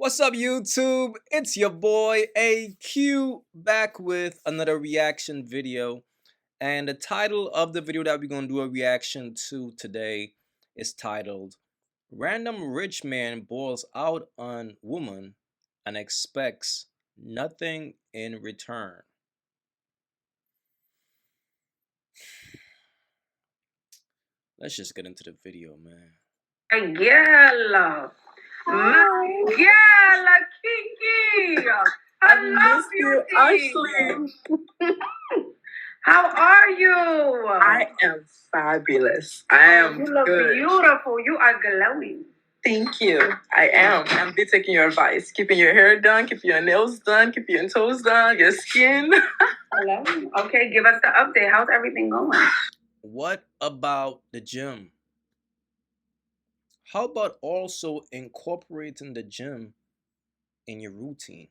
What's up, YouTube? It's your boy AyeQ back with another reaction video. And the title of the video that we're going to do a reaction to today is titled Random Rich Man Balls Out on Woman and Expects Nothing in Return. Let's just get into the video, man. Girl, my girl, Kiki. I love you, Ashley. How are you? I am fabulous. I am You look good. beautiful. You are glowing. Thank you. I am. I'm be taking your advice. Keeping your hair done, keeping your nails done, keeping your toes done, your skin. Hello. Okay, give us the update. How's everything going? What about the gym? How about also incorporating the gym in your routine?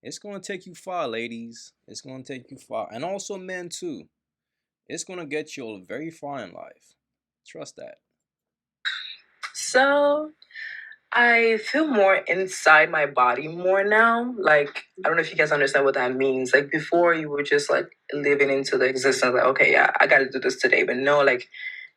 It's going to take you far, ladies. It's going to take you far. And also men too. It's going to get you very far in life. Trust that. So I feel more inside my body more now. Like, I don't know if you guys understand what that means. Like, before you were just like living into the existence, like, okay, yeah, I got to do this today. But no, like,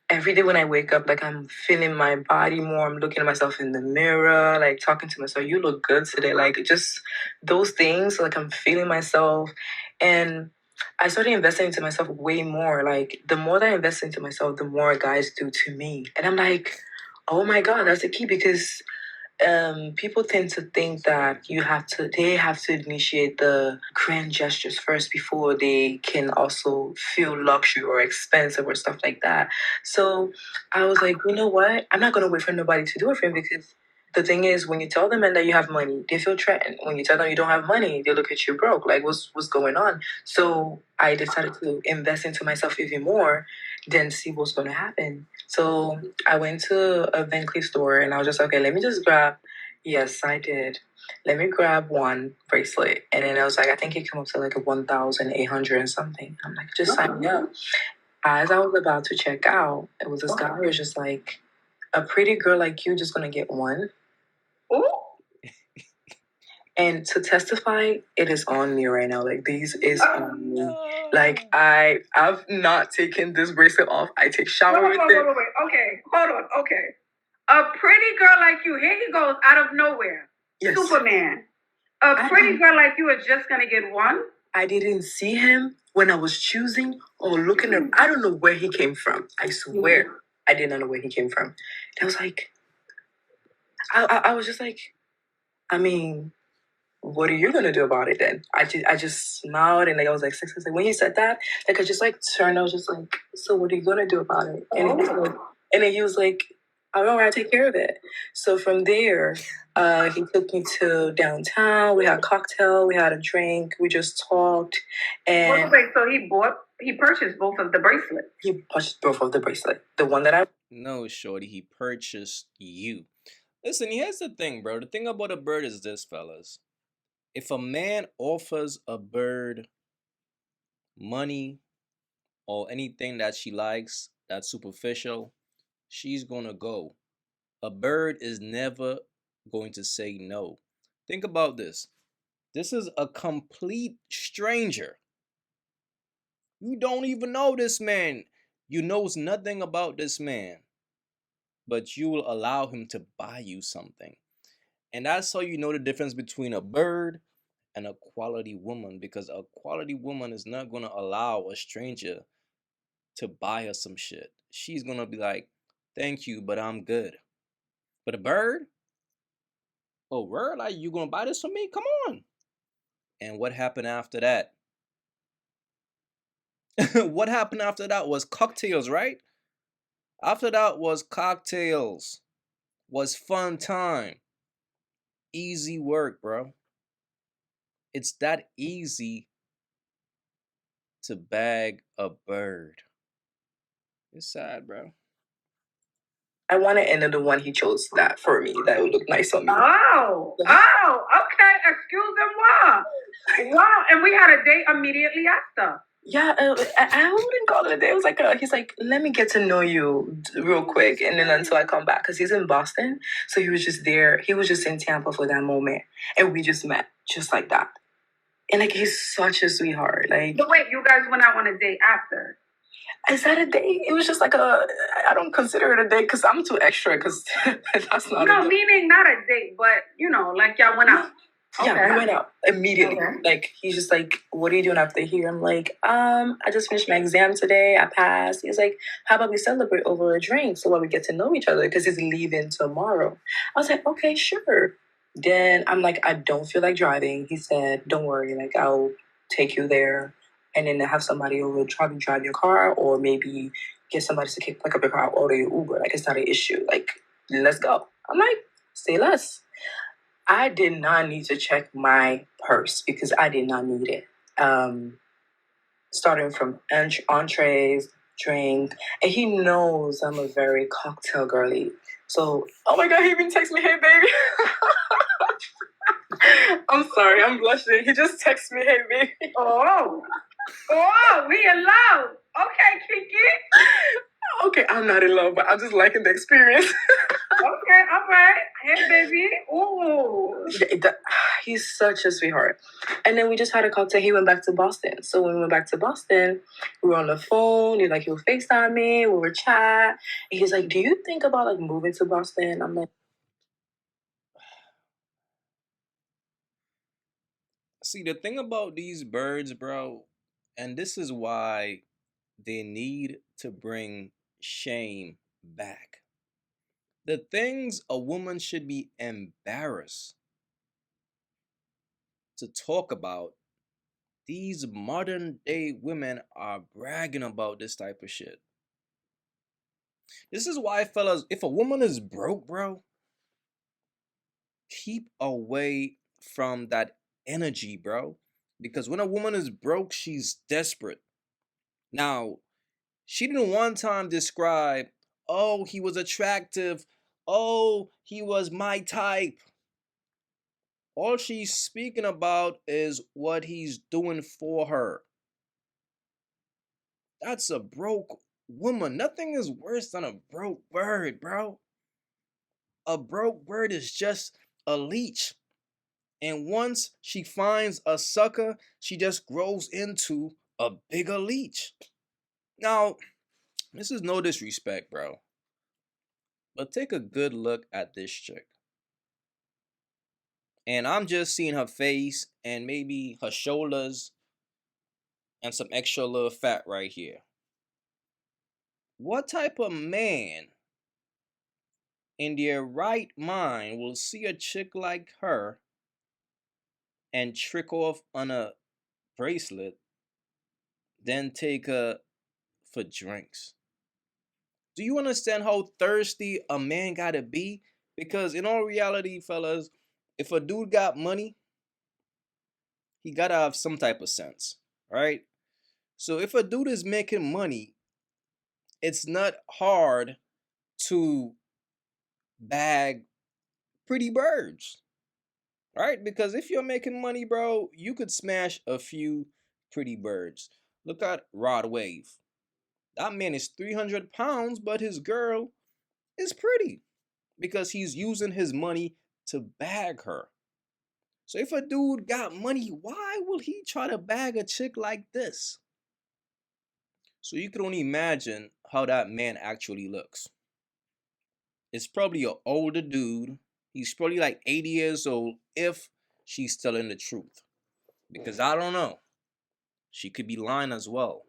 every day when I wake up, like, I'm feeling my body more. I'm looking at myself in the mirror, like, talking to myself, you look good today. Like, just those things, like, I'm feeling myself. And I started investing into myself way more. Like, the more that I invest into myself, the more guys do to me. And I'm like, oh my God, that's the key, because people tend to think that they have to initiate the grand gestures first before they can also feel luxury or expensive or stuff like that. So I was like, you know what? I'm not gonna wait for nobody to do it for me, because the thing is, when you tell them that you have money, they feel threatened. When you tell them you don't have money, they look at you broke. Like, what's going on? So I decided to invest into myself even more, then see what's going to happen. So I went to a Van Cleef store and I was just like, okay, let me just grab. Yes, I did. Let me grab one bracelet, and then I was like, I think it came up to like a 1,800 and something. I'm like, just sign me up. As I was about to check out, it was this guy who was just like, a pretty girl like you just gonna get one. Ooh. And to testify, it is on me right now. Like, these is on me. Like, I've not taken this bracelet off. I take shower with it. Wait. Okay, hold on. Okay. A pretty girl like you, here he goes out of nowhere. Yes. Superman. A pretty girl like you is just gonna get one? I didn't see him when I was choosing or looking at. I don't know where he came from. I swear, I did not know where he came from. I was like, I was just like, I mean, what are you gonna do about it then? I just smiled, and like, I was like, six. Like, when he said that, like, I just like turned. I was just like, so what are you gonna do about it? And he was like, and then he was like, all right, take care of it. So from there, he took me to downtown. We had a cocktail, we had a drink, we just talked. And wait, so he purchased both of the bracelets. He purchased both of the bracelet. The one that I No, shorty, he purchased you. Listen, here's the thing, bro. The thing about a bird is this, fellas. If a man offers a bird money or anything that she likes that's superficial, she's gonna go. A bird is never going to say no. Think about this. This is a complete stranger. You don't even know this man. You knows nothing about this man. But you will allow him to buy you something. And that's how you know the difference between a bird and a quality woman, because a quality woman is not going to allow a stranger to buy her some shit. She's going to be like, thank you, but I'm good. But a bird? Oh, bird, like, you going to buy this from me? Come on. And what happened after that? What happened after that was cocktails, right? After that was cocktails. Was fun time. Easy work, bro. It's that easy to bag a bird. It's sad, bro. I wanted another one. He chose that for me. That would look nice on me. Oh, okay. Excuse-moi. Wow. And we had a date immediately after. Yeah, I wouldn't call it a day. It was like he's like, let me get to know you real quick, and then until I come back, because he's in Boston, so he was just there. He was just in Tampa for that moment, and we just met just like that. And like he's such a sweetheart. Like, But wait, you guys went out on a date after? is that a date? It was just like I don't consider it a date because I'm too extra. Because that's not. No, meaning not a date, but you know, like y'all went out. Yeah, Okay. we went out immediately. Okay. Like he's just like, "What are you doing after here?" I'm like, I just finished my exam today. I passed." He's like, "How about we celebrate over a drink so while we get to know each other?" Because he's leaving tomorrow. I was like, "Okay, sure." Then I'm like, "I don't feel like driving." He said, "Don't worry, like I'll take you there, and then have somebody over probably drive your car, or maybe get somebody to pick up your car, or order your Uber. Like it's not an issue. Like let's go." I'm like, "Say less." I did not need to check my purse because I did not need it. Starting from entrees, drink, and he knows I'm a very cocktail girly. So, oh my God, he even texts me, "Hey, baby." I'm sorry, I'm blushing. He just texts me, "Hey, baby." Oh, we in love. Okay, Kiki. Okay, I'm not in love, but I'm just liking the experience. Okay, all right. Hey, baby. Ooh. He's such a sweetheart. And then we just had a cocktail. He went back to Boston. So when we went back to Boston, we were on the phone. He would FaceTime me. We were chat. And he's like, "Do you think about like moving to Boston?" I'm like, See, the thing about these birds, bro, and this is why they need to bring shame back. The things a woman should be embarrassed to talk about, these modern day women are bragging about this type of shit. This is why, fellas, if a woman is broke, bro, keep away from that energy, bro. Because when a woman is broke, she's desperate. Now, she didn't one time describe, "Oh, he was attractive. Oh, he was my type." All she's speaking about is what he's doing for her. That's a broke woman. Nothing is worse than a broke bird, bro. A broke bird is just a leech. And once she finds a sucker, she just grows into a bigger leech. Now, this is no disrespect, bro. But take a good look at this chick. And I'm just seeing her face and maybe her shoulders and some extra little fat right here. What type of man in their right mind will see a chick like her and trick off on a bracelet, then take her for drinks? Do you understand how thirsty a man gotta be? Because in all reality, fellas, if a dude got money, he gotta have some type of sense, right? So if a dude is making money, it's not hard to bag pretty birds, right? Because if you're making money, bro, you could smash a few pretty birds. Look at Rod Wave. That man is 300 pounds, but his girl is pretty because he's using his money to bag her. So if a dude got money, why will he try to bag a chick like this? So you can only imagine how that man actually looks. It's probably an older dude. He's probably like 80 years old if she's telling the truth. Because I don't know. She could be lying as well.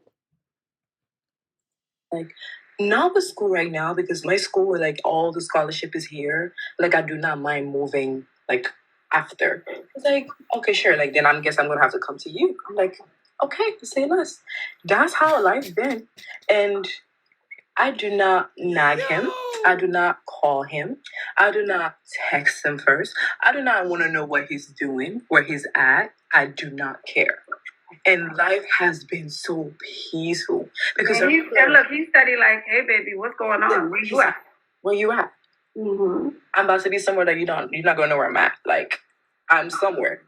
like, not with school right now because my school, like all the scholarship is here. Like I do not mind moving like after. It's like, okay, sure. Like then I guess I'm gonna have to come to you. I'm like, okay, say less. That's how life been. And I do not nag him. I do not call him. I do not text him first. I do not want to know what he's doing, where he's at. I do not care. And life has been so peaceful because And look, he studied like, "Hey, baby, what's going on? Where you at? Where you at? Mm-hmm. I'm about to be somewhere that you're not gonna know where I'm at. Like I'm somewhere.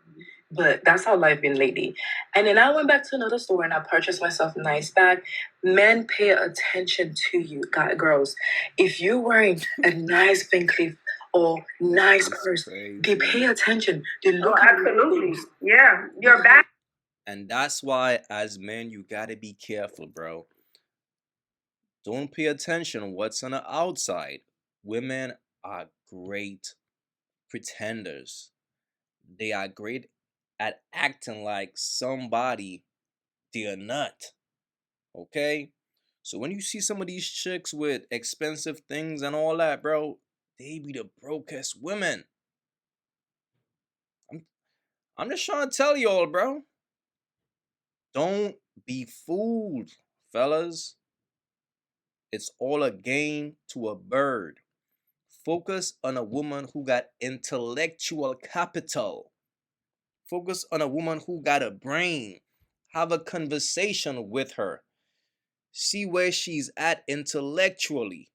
But that's how life been lately. And then I went back to another store and I purchased myself a nice bag. Men pay attention to you, girls. If you're wearing a nice pink Cleef or nice purse, they pay attention. They look at absolutely. Yeah, your back. And that's why, as men, you gotta be careful, bro. Don't pay attention what's on the outside. Women are great pretenders. They are great at acting like somebody they're not. Okay? So when you see some of these chicks with expensive things and all that, bro, they be the brokest women. I'm just trying to tell y'all, bro. Don't be fooled, fellas. It's all a game to a bird. Focus on a woman who got intellectual capital. Focus on a woman who got a brain. Have a conversation with her. See where she's at intellectually.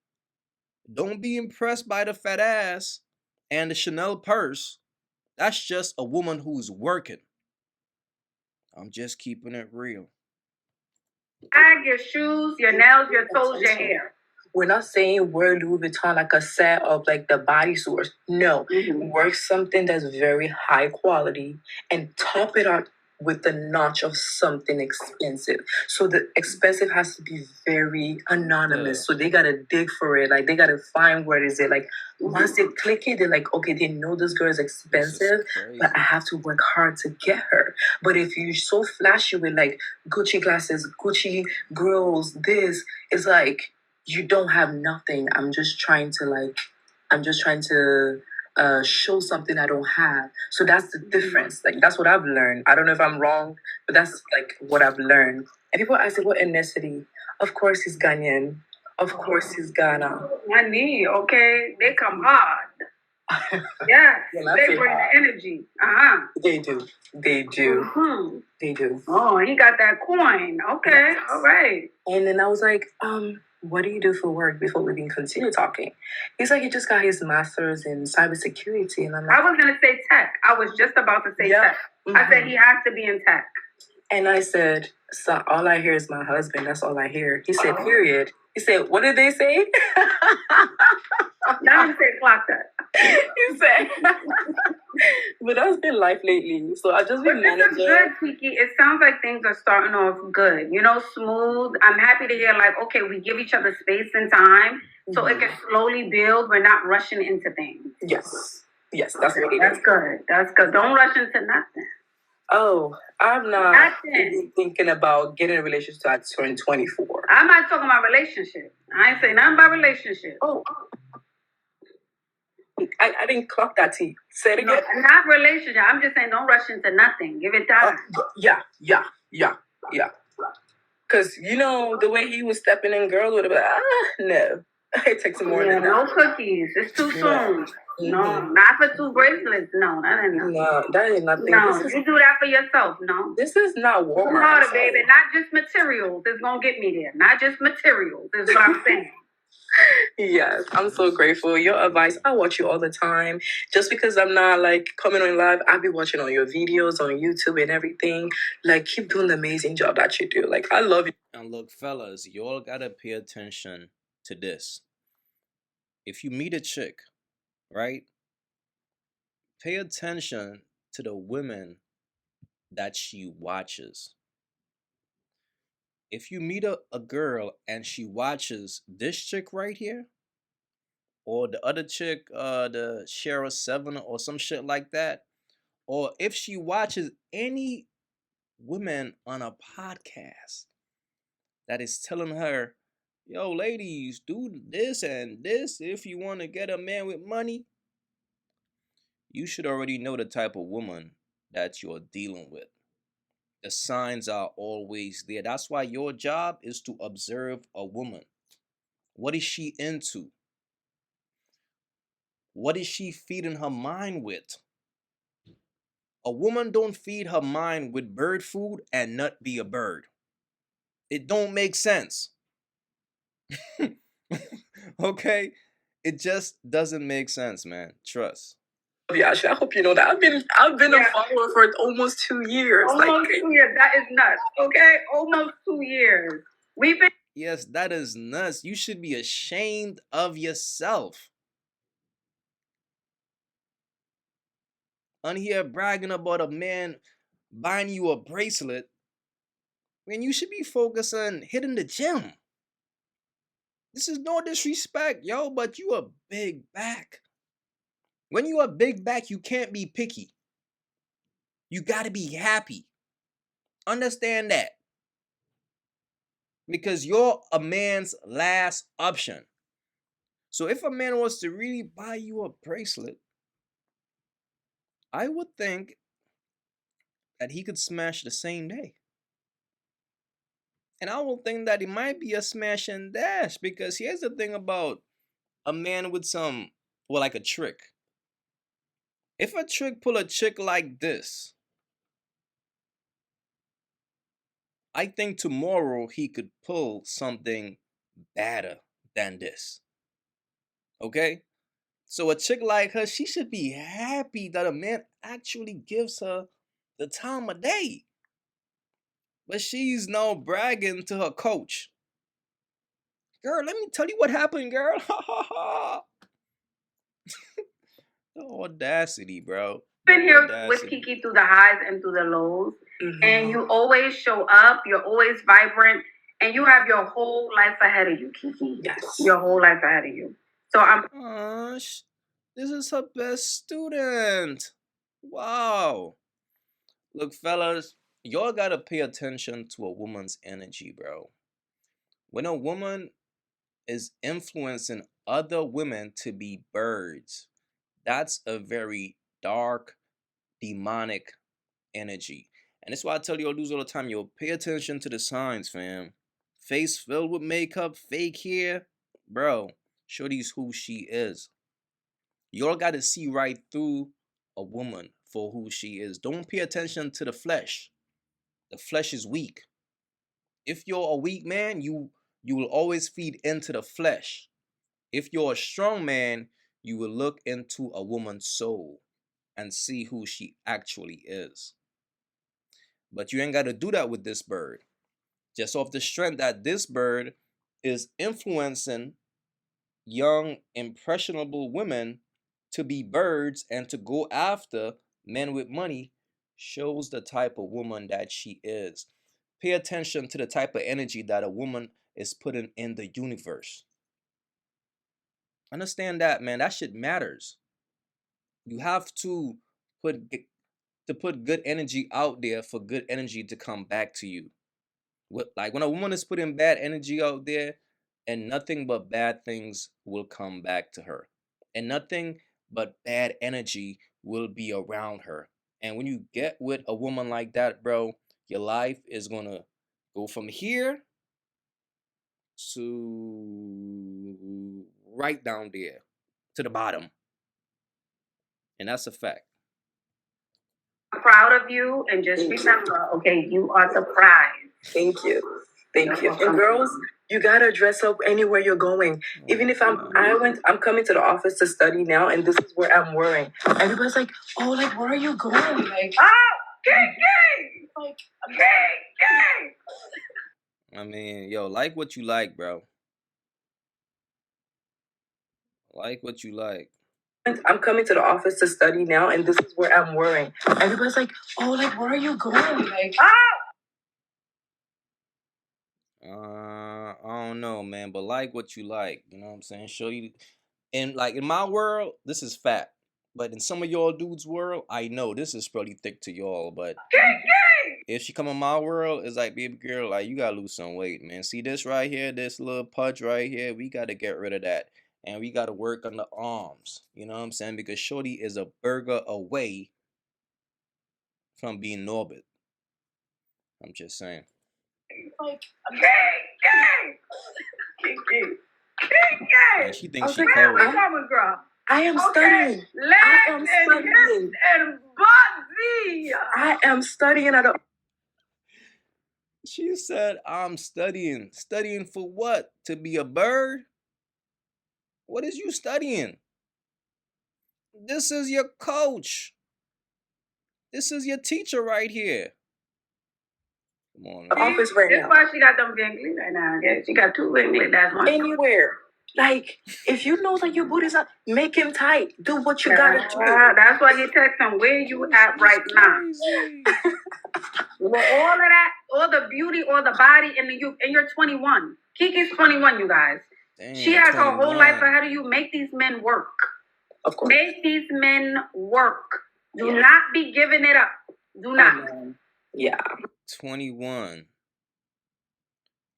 Don't be impressed by the fat ass and the Chanel purse. That's just a woman who's working. I'm just keeping it real. Bag, your shoes, your nails, your toes, your hair. We're not saying wear Louis Vuitton like a set of like the bodysuits. No, work something that's very high quality and top it up with the notch of something expensive. So the expensive has to be very anonymous. Yeah. So they gotta dig for it. Like they gotta find where is it. Like once they click it, they're like, okay, they know this girl is expensive, but I have to work hard to get her. But if you're so flashy with like Gucci glasses, Gucci grills, this, it's like you don't have nothing. I'm just trying to show something I don't have. So that's the difference. Like that's what I've learned. I don't know if I'm wrong, but that's like what I've learned. And people ask me what ethnicity. Of course he's Ghanaian. Of course he's Ghana. Money, okay? They come hard. Yeah, they bring the energy. They do. They do. Mm-hmm. They do. Oh, he got that coin. Okay, yes. All right. And then I was like, what do you do for work before we even continue talking? He's like, he just got his master's in cybersecurity. And I'm like, I was going to say tech. I was just about to say tech. I said he has to be in tech. And I said, so all I hear is my husband. That's all I hear. He said, period. He said, what did they say? Now he said, clock that. He said, but that's been life lately. So I've just been managing. Good, Kiki. It sounds like things are starting off good. You know, smooth. I'm happy to hear, like, okay, we give each other space and time so it can slowly build. We're not rushing into things. Yes. Yes, that's what it is. That's good. That's good. Don't rush into nothing. Oh, I'm not thinking about getting a relationship until I turn 24. I'm not talking about relationship. I ain't saying nothing about relationship. Oh. I didn't clock that T. Say it again. No, not relationship. I'm just saying don't rush into nothing. Give it time. Yeah. Because, you know, the way he was stepping in, girls would have been no. It takes more than that. No cookies. It's too soon. No, not for 2 bracelets. No, that ain't nothing. No, that ain't nothing. No, you do that for yourself. No. This is not Walmart. Harder, baby. Not just materials is going to get me there. Not just materials is what I'm saying. Yes, I'm so grateful. Your advice, I watch you all the time. Just because I'm not like coming on live, I'll be watching all your videos on YouTube and everything. Like, keep doing the amazing job that you do. Like, I love you. And look, fellas, you all gotta pay attention to this. If you meet a chick, right? Pay attention to the women that she watches. If you meet a girl and she watches this chick right here, or the other chick, the Shara 7 or some shit like that, or if she watches any women on a podcast that is telling her, yo, ladies, do this and this if you want to get a man with money, you should already know the type of woman that you're dealing with. The signs are always there. That's why your job is to observe a woman. What is she into? What is she feeding her mind with? A woman don't feed her mind with bird food and not be a bird. It don't make sense. Okay? It just doesn't make sense, man. Trust. Yeah, actually, I hope you know that I've been a follower for almost 2 years. Almost 2 years. That is nuts. Okay, almost 2 years. We've been. Yes, that is nuts. You should be ashamed of yourself. On here bragging about a man buying you a bracelet when you should be focused on hitting the gym. This is no disrespect, yo, but you a big back. When you a big back, you can't be picky. You gotta be happy. Understand that. Because you're a man's last option. So if a man wants to really buy you a bracelet, I would think that he could smash the same day. And I will think that it might be a smash and dash, because here's the thing about a man with like a trick. If a trick pull a chick like this, I think tomorrow he could pull something better than this. Okay? So a chick like her, she should be happy that a man actually gives her the time of day. But she's now bragging to her coach. Girl, let me tell you what happened, girl. Ha ha ha. The audacity, bro. Been here with Kiki through the highs and through the lows. And you always show up, you're always vibrant, and you have your whole life ahead of you, Kiki. Yes. Your whole life ahead of you. So I'm. This is her best student. Wow. Look, fellas, y'all gotta pay attention to a woman's energy, bro. When a woman is influencing other women to be birds, that's a very dark, demonic energy. And that's why I tell y'all dudes all the time, yo, pay attention to the signs, fam. Face filled with makeup, fake hair. Bro, shorty's who she is. Y'all gotta see right through a woman for who she is. Don't pay attention to the flesh. The flesh is weak. If you're a weak man, you will always feed into the flesh. If you're a strong man, you will look into a woman's soul and see who she actually is. But you ain't got to do that with this bird. Just off the strength that this bird is influencing young, impressionable women to be birds and to go after men with money, shows the type of woman that she is. Pay attention to the type of energy that a woman is putting in the universe. Understand that, man. That shit matters. You have to put good energy out there for good energy to come back to you. Like when a woman is putting bad energy out there, and nothing but bad things will come back to her, and nothing but bad energy will be around her. And when you get with a woman like that, bro, your life is gonna go from here to right down there to the bottom. And that's a fact. I'm proud of you, and just remember, okay, you are surprised. Thank you. Thank you. And girls, you gotta dress up anywhere you're going. Even if I'm coming to the office to study now, and this is what I'm wearing. Everybody's like, oh, like, where are you going? Like, gang. Like, gang. I mean, yo, like what you like, bro. Like what you like. I'm coming to the office to study now, and this is what I'm wearing. Everybody's like, oh, like, where are you going? Like, I don't know, man, but like what you like, you know what I'm saying? Show you, and like in my world, this is fat, but in some of y'all dudes' world, I know this is probably thick to y'all. But if she come in my world, it's like, baby girl, like, you gotta lose some weight, man. See this right here, this little pudge right here, we gotta get rid of that, and we gotta work on the arms. You know what I'm saying? Because shorty is a burger away from being Norbit. I'm just saying. Like, And she thinks she cold. I am studying. I am studying. I am studying at a. She said, I'm studying. Studying for what? To be a bird? What is you studying? This is your coach. This is your teacher right here. Come on, The man. office right That's now. why she got them wrinkly right now. Yeah, she got 2 wrinkly. That's one. Anywhere. Like, if you know that your booty's up, make him tight. Do what you gotta do. That's why you text him, where you at right now? Crazy. Well, all of that, all the beauty, all the body, and you're 21. Kiki's 21, you guys. Damn, She has her whole 21. life ahead of you. Make these men work. Of course. Make these men work. Do Yeah. not be giving it up. Do not. Yeah. 21.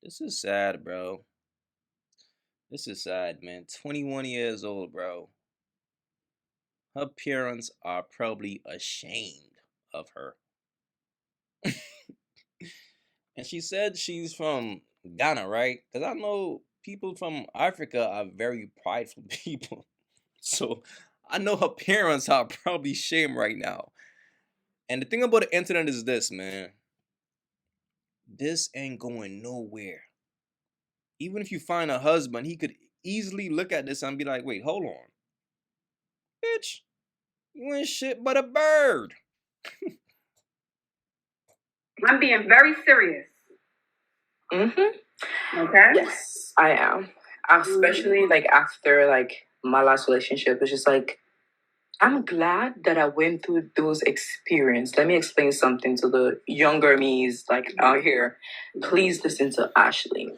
This is sad, bro. This is sad, man. 21 years old, bro. Her parents are probably ashamed of her. And she said she's from Ghana, right? Because I know people from Africa are very prideful people. So I know her parents are probably ashamed right now. And the thing about the internet is this, man. This ain't going nowhere. Even if you find a husband, he could easily look at this and be like, wait, hold on. Bitch, you ain't shit but a bird. I'm being very serious. Mm-hmm. Okay? Yes, I am. Especially like after like my last relationship, it's just like I'm glad that I went through those experiences. Let me explain something to the younger me's like out here. Please listen to Ashley.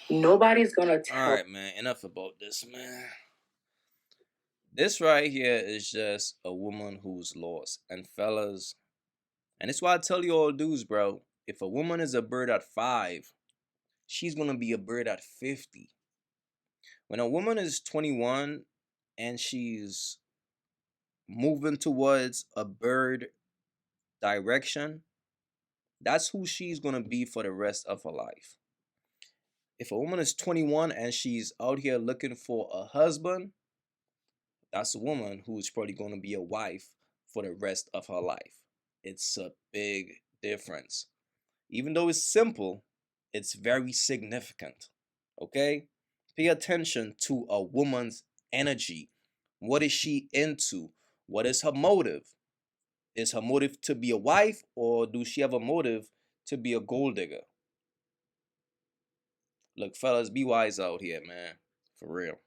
Nobody's gonna tell. All right, man. Enough about this, man. This right here is just a woman who's lost. And fellas, and it's why I tell you all dudes, bro, if a woman is a bird at 5, she's gonna be a bird at 50. When a woman is 21 and she's moving towards a bird direction, that's who she's gonna be for the rest of her life. If a woman is 21 and she's out here looking for a husband, that's a woman who's probably gonna be a wife for the rest of her life. It's a big difference. Even though it's simple, it's very significant. Okay? Pay attention to a woman's energy. What is she into? What is her motive? Is her motive to be a wife, or do she have a motive to be a gold digger? Look, fellas, be wise out here, man. For real.